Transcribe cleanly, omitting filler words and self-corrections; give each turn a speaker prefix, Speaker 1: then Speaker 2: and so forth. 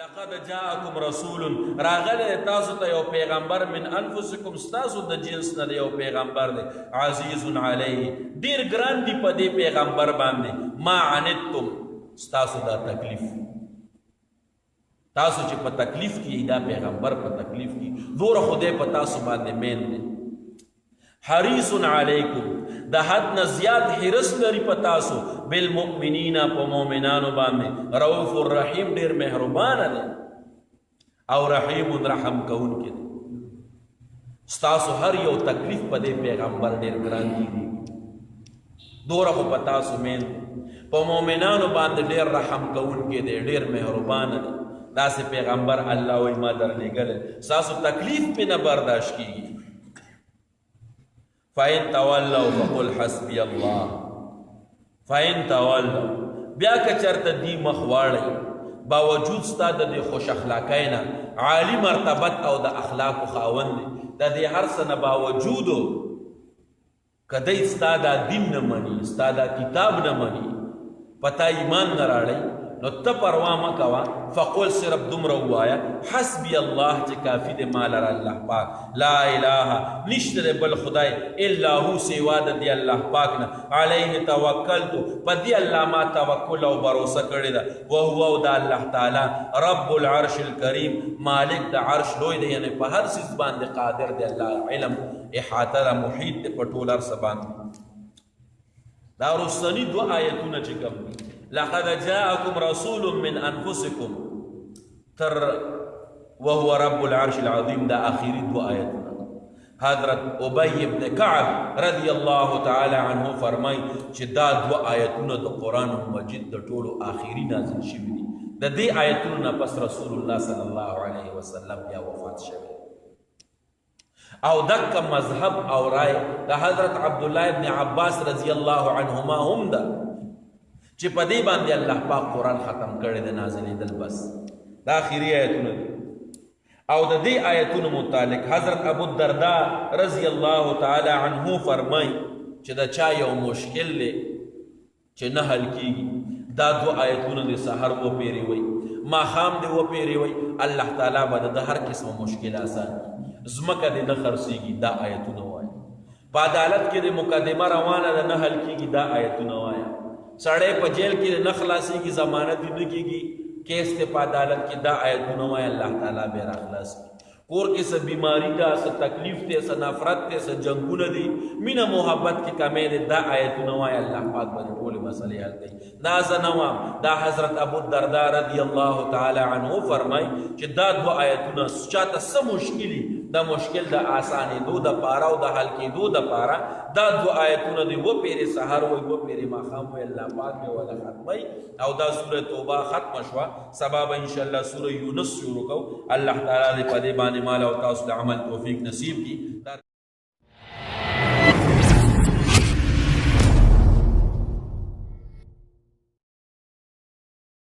Speaker 1: لقد جاءكم رسول راغل تاسو ته یو پیغمبر من انفسکم ستاسو د جنس نه یو پیغمبر دی عزیز علیه ډیر ګران دی په دې پیغمبر باندې ما عنتم ستاسو دا تکلیف تاسو چې په تکلیف کې دا پیغمبر په تکلیف کې دور خدای په تاسو باندې مین دی حریص علیکم د حد نه زیات حرص لري په تاسو بالمؤمنین په مؤمنانو باندې رؤوف الرحیم ډیر مهربان دی او رحیم رحم کوونکی دی ستاسو هر یو تکلیف په دې پیغمبر ډیر ګران دی دوره خو په تاسو مین په مؤمنانو باندې ډیر رحم کوونکی دی ډیر مهربان دی داسې پیغمبر الله وایي ما درلېږلی ستاسو تکلیف پې نه برداشت کیږي فَإِن تَوَلَّوْا فَقُلْ حَسْبِيَ اللَّهُ فَإِن تَوَلَّوْا بیا که چرته دی مخ واړئ باوجود ستا د دې خوش اخلاقۍ نه عالی مرتبت او د اخلاقو خاوند دی د دې هر څه نه باوجودو که دی ستا دا دین نه مني ستا دا کتاب نه مني په تا ایمان نه راړئ نو ته پروا مه کوه فقل صرف دومره ووایه حسبي الله چې کافي دی ما لره الله پاک لا اله نشته دی بل خدای الا هو سوا د دې الله پاک نه علیه توکلتو په دې الله ما توکل او بروسه کړې ده وهو او د الله تعالی رب العرش الکریم مالک د عرش لوی دی یعنی په هر څیز باندې قادر دی الله علم احاطه ده محیط دی په ټول هر څه باندې دا رستنی دو آیتونه چې کوم دي لقد جاءكم رسول من انفسكم تر وهو رب العرش العظيم دا آخری دو آیتونه حضرت ابی ابن کعب رضی الله تعالی عنه فرمای چې دا دو آیتونه د قرآن مجید د ټولو آخری نازل شوي دي د دې آیتونو نه پس رسول الله صلی الله علیه وسلم بیا وفات شوی او دک مذهب او رائے د حضرت عبداللہ ابن عباس رضی الله عنهما هم ده چې په دې باندې الله پاک قرآن ختم کړی د نازلېدل بس دا آخري آیتونه دي او د دې آیتونو متعلق حضرت ابو الدرداء رضی الله تعالی عنه فرمای چې د چا یو مشکل دی چې نه حل کیږي دا دو آیتونه د سحر وپیری وي ماښام دې وپیری وي الله تعالی به د هر قسمه مشکل آسان ځمکه دې نه خرڅېږي دا آیتونه وایي په عدالت کې د مقدمه روانه ده نه حل کیږي دا آیتونه وایي سړی په جیل کې نه خلاصېږي ضمانت نه کېږي کیس ته په عدالت کې دا آیتونه وایي الله تعالی بیا راخلاص کړي کور کې څه بیماری ده څه تکلیف دی څه نفرت دی څه جنګونه دي مینه محبت کې کمی دی دا آیتونه وایي الله پاک به ټولې مسلې حل کوي دا زه نه وایم دا حضرت ابو الدرداء رضی الله تعالی عنه فرمایي چې دا دو آیتونه چاته څه مشکلي دا مشکل د آسانېدو دپاره او د حل کېدو دپاره دا دو آیتونه دی وپیرې سحر وایي وپیرې ماښام وایي الله پاک بیا وله ختموي او دا سوره توبه ختمه شوه سبا به انشاءالله سوره یونس شروع کوو الله تعالی دې په دې باندې مال او تاسو د عمل توفیق نصیب کړي